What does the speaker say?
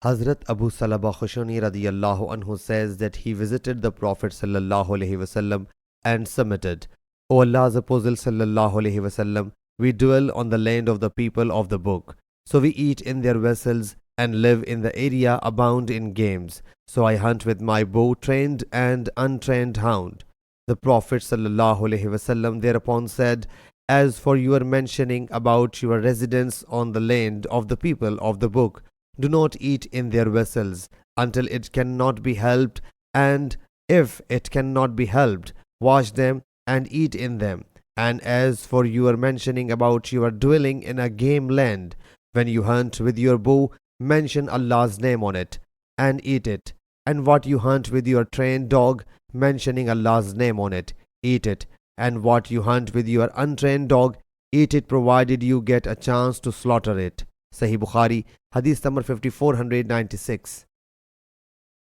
Hazrat Abu Salaba Khushani radiyallahu anhu says that he visited the Prophet sallallahu alaihi wasallam and submitted, O Allah's Apostle sallallahu alaihi wasallam, we dwell on the land of the people of the book. So we eat in their vessels and live in the area abound in games. So I hunt with my bow, trained and untrained hound. The Prophet sallallahu alaihi wasallam thereupon said, As for your mentioning about your residence on the land of the people of the book, do not eat in their vessels until it cannot be helped, and if it cannot be helped, wash them and eat in them. And as for your mentioning about your dwelling in a game land, when you hunt with your bow, mention Allah's name on it and eat it. And what you hunt with your trained dog, mentioning Allah's name on it, eat it. And what you hunt with your untrained dog, eat it provided you get a chance to slaughter it. Sahih Bukhari, Hadith number 5496.